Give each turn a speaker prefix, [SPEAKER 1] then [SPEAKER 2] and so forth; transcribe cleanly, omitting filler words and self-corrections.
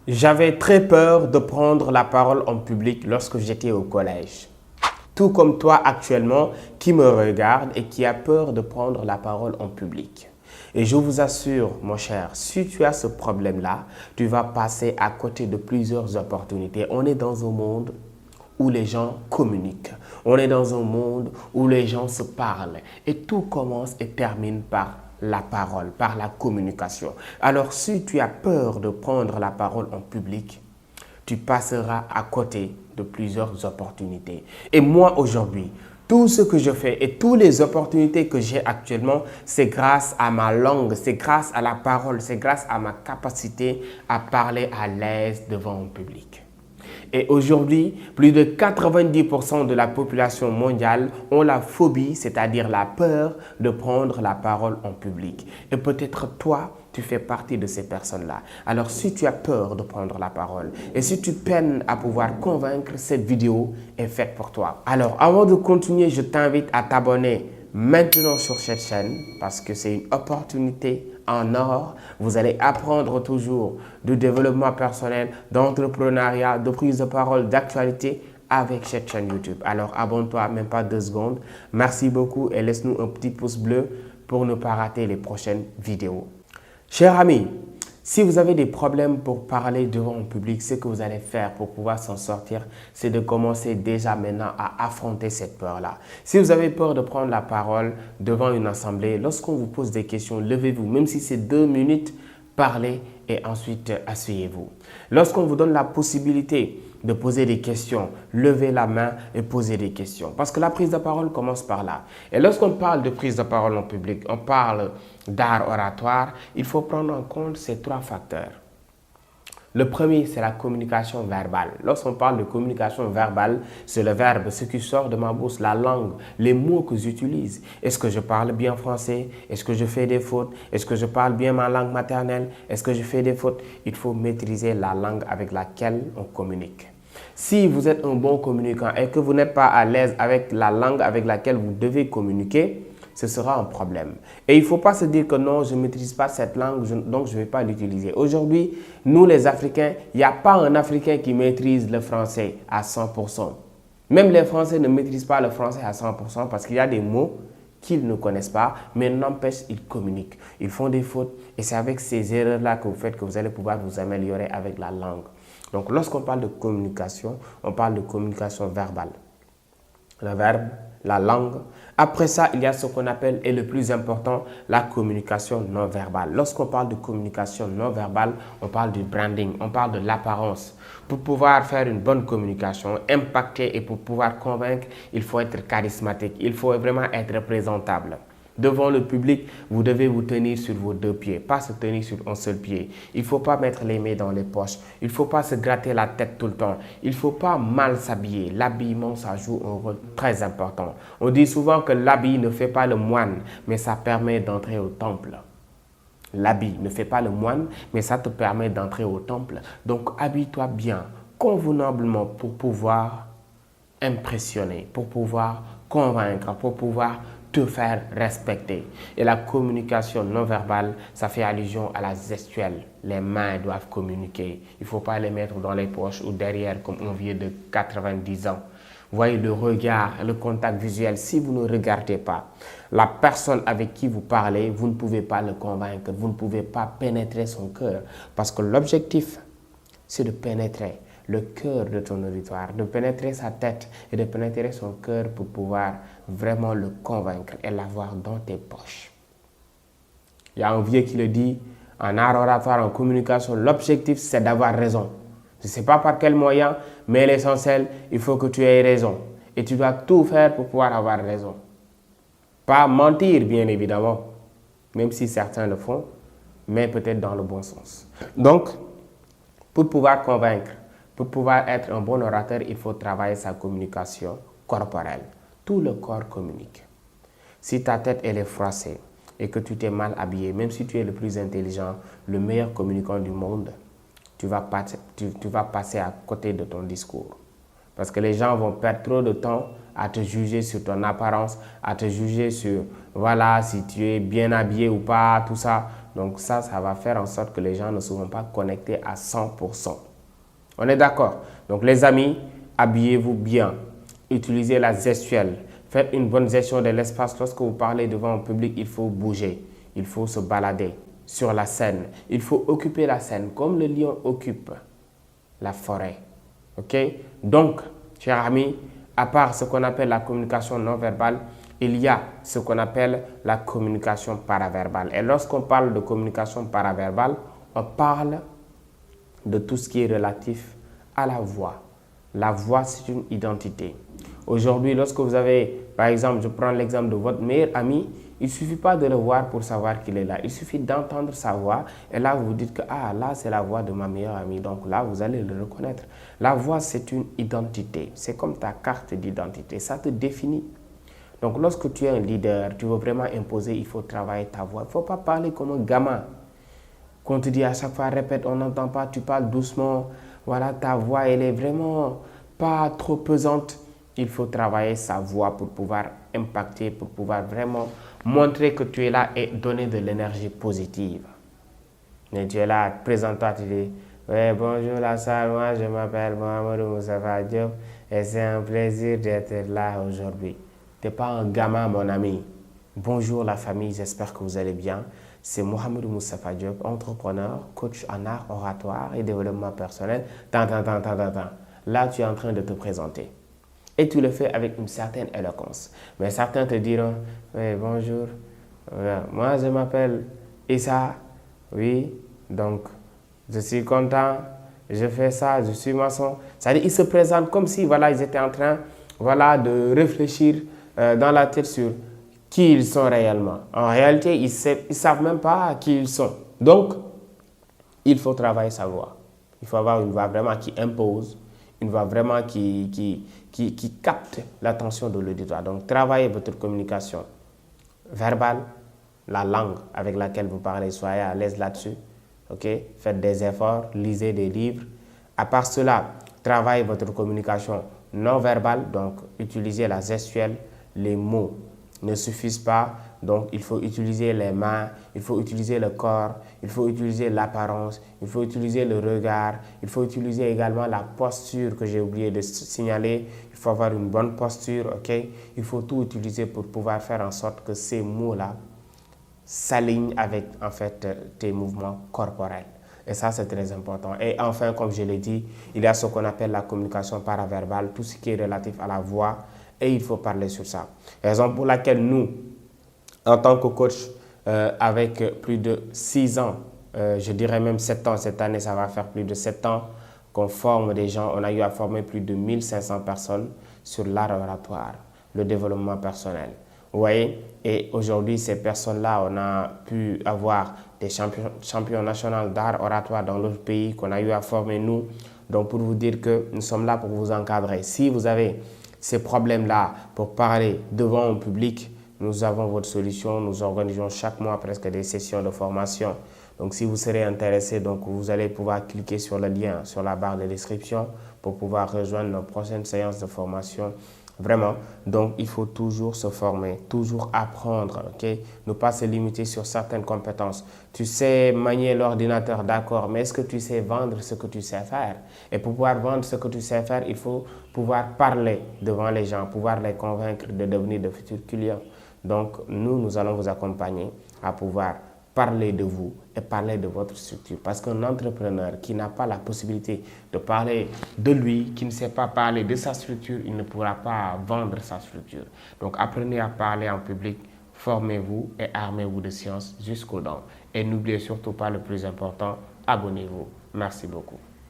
[SPEAKER 1] J'avais très peur de prendre la parole en public lorsque j'étais au collège. Tout comme toi actuellement qui me regarde et qui a peur de prendre la parole en public. Et je vous assure, mon cher, si tu as ce problème-là, tu vas passer à côté de plusieurs opportunités. On est dans un monde où les gens communiquent. On est dans un monde où les gens se parlent. Et tout commence et termine par la parole, par la communication. Alors, si tu as peur de prendre la parole en public, tu passeras à côté de plusieurs opportunités. Et moi, aujourd'hui, tout ce que je fais et toutes les opportunités que j'ai actuellement, c'est grâce à ma langue, c'est grâce à la parole, c'est grâce à ma capacité à parler à l'aise devant un public. Et aujourd'hui, plus de 90% de la population mondiale ont la phobie, c'est-à-dire la peur de prendre la parole en public. Et peut-être toi, tu fais partie de ces personnes-là. Alors si tu as peur de prendre la parole et si tu peines à pouvoir convaincre, cette vidéo est faite pour toi. Alors avant de continuer, je t'invite à t'abonner maintenant sur cette chaîne parce que c'est une opportunité en or. Vous allez apprendre toujours de développement personnel, d'entrepreneuriat, de prise de parole, d'actualité avec cette chaîne YouTube. Alors abonne-toi, même pas 2 secondes. Merci beaucoup et laisse-nous un petit pouce bleu pour ne pas rater les prochaines vidéos. Chers amis, si vous avez des problèmes pour parler devant un public, ce que vous allez faire pour pouvoir s'en sortir, c'est de commencer déjà maintenant à affronter cette peur-là. Si vous avez peur de prendre la parole devant une assemblée, lorsqu'on vous pose des questions, levez-vous, même si c'est 2 minutes, parlez et ensuite asseyez-vous. Lorsqu'on vous donne la possibilité de poser des questions, levez la main et posez des questions. Parce que la prise de parole commence par là. Et lorsqu'on parle de prise de parole en public, on parle d'art oratoire, il faut prendre en compte ces 3 facteurs. Le premier, c'est la communication verbale. Lorsqu'on parle de communication verbale, c'est le verbe, ce qui sort de ma bouche, la langue, les mots que j'utilise. Est-ce que je parle bien français? Est-ce que je fais des fautes? Est-ce que je parle bien ma langue maternelle? Est-ce que je fais des fautes? Il faut maîtriser la langue avec laquelle on communique. Si vous êtes un bon communicant et que vous n'êtes pas à l'aise avec la langue avec laquelle vous devez communiquer, ce sera un problème. Et il ne faut pas se dire que non, je ne maîtrise pas cette langue, donc je ne vais pas l'utiliser. Aujourd'hui, nous les Africains, il n'y a pas un Africain qui maîtrise le français à 100%. Même les Français ne maîtrisent pas le français à 100% parce qu'il y a des mots qu'ils ne connaissent pas, mais n'empêche, ils communiquent. Ils font des fautes et c'est avec ces erreurs-là que vous faites que vous allez pouvoir vous améliorer avec la langue. Donc, lorsqu'on parle de communication, on parle de communication verbale. Le verbe, la langue. Après ça, il y a ce qu'on appelle, et le plus important, la communication non verbale. Lorsqu'on parle de communication non verbale, on parle du branding, on parle de l'apparence. Pour pouvoir faire une bonne communication, impacter et pour pouvoir convaincre, il faut être charismatique, il faut vraiment être présentable. Devant le public, vous devez vous tenir sur vos 2 pieds, pas se tenir sur un seul pied. Il ne faut pas mettre les mains dans les poches. Il ne faut pas se gratter la tête tout le temps. Il ne faut pas mal s'habiller. L'habillement, ça joue un rôle très important. On dit souvent que l'habit ne fait pas le moine, mais ça permet d'entrer au temple. L'habit ne fait pas le moine, mais ça te permet d'entrer au temple. Donc, habille-toi bien, convenablement pour pouvoir impressionner, pour pouvoir convaincre, pour pouvoir te faire respecter. Et la communication non verbale, ça fait allusion à la gestuelle. Les mains doivent communiquer. Il ne faut pas les mettre dans les poches ou derrière comme un vieux de 90 ans. Vous voyez le regard, le contact visuel. Si vous ne regardez pas la personne avec qui vous parlez, vous ne pouvez pas le convaincre. Vous ne pouvez pas pénétrer son cœur. Parce que l'objectif, c'est de pénétrer le cœur de ton auditoire, de pénétrer sa tête et de pénétrer son cœur pour pouvoir vraiment le convaincre et l'avoir dans tes poches. Il y a un vieux qui le dit, en art oratoire, en communication, l'objectif c'est d'avoir raison. Je ne sais pas par quel moyen, mais l'essentiel, il faut que tu aies raison. Et tu dois tout faire pour pouvoir avoir raison. Pas mentir, bien évidemment, même si certains le font, mais peut-être dans le bon sens. Donc, pour pouvoir convaincre, pour pouvoir être un bon orateur, il faut travailler sa communication corporelle. Tout le corps communique. Si ta tête elle est froissée et que tu t'es mal habillé, même si tu es le plus intelligent, le meilleur communicant du monde, tu vas passer à côté de ton discours. Parce que les gens vont perdre trop de temps à te juger sur ton apparence, à te juger sur, voilà, si tu es bien habillé ou pas, tout ça. Donc ça va faire en sorte que les gens ne seront pas connectés à 100%. On est d'accord? Donc les amis, habillez-vous bien. Utilisez la gestuelle. Faites une bonne gestion de l'espace. Lorsque vous parlez devant un public, il faut bouger. Il faut se balader sur la scène. Il faut occuper la scène comme le lion occupe la forêt. OK? Donc, chers amis, à part ce qu'on appelle la communication non verbale, il y a ce qu'on appelle la communication paraverbale. Et lorsqu'on parle de communication paraverbale, on parle de tout ce qui est relatif à la voix. La voix, c'est une identité. Aujourd'hui, lorsque vous avez, par exemple, je prends l'exemple de votre meilleur ami, il ne suffit pas de le voir pour savoir qu'il est là. Il suffit d'entendre sa voix et là, vous vous dites que ah, là, c'est la voix de ma meilleure amie. Donc là, vous allez le reconnaître. La voix, c'est une identité. C'est comme ta carte d'identité. Ça te définit. Donc, lorsque tu es un leader, tu veux vraiment imposer, il faut travailler ta voix. Il ne faut pas parler comme un gamin. Qu'on te dit à chaque fois, répète, on n'entend pas, tu parles doucement. Voilà, ta voix, elle est vraiment pas trop pesante. Il faut travailler sa voix pour pouvoir impacter, pour pouvoir vraiment montrer que tu es là et donner de l'énergie positive. Mais tu es là, présente-toi, tu dis, ouais, bonjour la salle, moi je m'appelle Mohamed Moustapha Diop et c'est un plaisir d'être là aujourd'hui. Tu n'es pas un gamin, mon ami. Bonjour la famille, j'espère que vous allez bien. C'est Mohamed Moustapha Diop, entrepreneur, coach en art oratoire et développement personnel. Là, tu es en train de te présenter. Et tu le fais avec une certaine éloquence. Mais certains te diront, oui, bonjour, moi je m'appelle Issa, oui, donc je suis content, je fais ça, je suis maçon. C'est-à-dire ils se présentent comme si voilà, ils étaient en train voilà, de réfléchir dans la tête sur qui ils sont réellement. En réalité, ils ne savent même pas qui ils sont. Donc, il faut travailler sa voix. Il faut avoir une voix vraiment qui impose, une voix vraiment qui capte l'attention de l'auditoire. Donc, travaillez votre communication verbale, la langue avec laquelle vous parlez, soyez à l'aise là-dessus. Okay? Faites des efforts, lisez des livres. À part cela, travaillez votre communication non verbale, donc utilisez la gestuelle, les mots ne suffisent pas, donc il faut utiliser les mains, il faut utiliser le corps, il faut utiliser l'apparence, il faut utiliser le regard, il faut utiliser également la posture que j'ai oublié de signaler, il faut avoir une bonne posture, ok? Il faut tout utiliser pour pouvoir faire en sorte que ces mots-là s'alignent avec en fait tes mouvements corporels. Et ça, c'est très important. Et enfin, comme je l'ai dit, il y a ce qu'on appelle la communication paraverbale, tout ce qui est relatif à la voix, et il faut parler sur ça. Raison pour laquelle nous, en tant que coach, avec plus de 6 ans, je dirais même 7 ans, cette année, ça va faire plus de 7 ans qu'on forme des gens. On a eu à former plus de 1500 personnes sur l'art oratoire, le développement personnel. Vous voyez, et aujourd'hui, ces personnes-là, on a pu avoir des champions nationaux d'art oratoire dans notre pays qu'on a eu à former nous. Donc, pour vous dire que nous sommes là pour vous encadrer. Si vous avez ces problèmes-là pour parler devant un public, nous avons votre solution. Nous organisons chaque mois presque des sessions de formation. Donc, si vous serez intéressé, donc vous allez pouvoir cliquer sur le lien sur la barre de description pour pouvoir rejoindre nos prochaines séances de formation. Vraiment, donc il faut toujours se former, toujours apprendre, ok? Ne pas se limiter sur certaines compétences. Tu sais manier l'ordinateur, d'accord, mais est-ce que tu sais vendre ce que tu sais faire? Et pour pouvoir vendre ce que tu sais faire, il faut pouvoir parler devant les gens, pouvoir les convaincre de devenir de futurs clients. Donc, nous allons vous accompagner à pouvoir parler de vous et parler de votre structure. Parce qu'un entrepreneur qui n'a pas la possibilité de parler de lui, qui ne sait pas parler de sa structure, il ne pourra pas vendre sa structure. Donc apprenez à parler en public, formez-vous et armez-vous de science jusqu'aux dents. Et n'oubliez surtout pas le plus important, abonnez-vous. Merci beaucoup.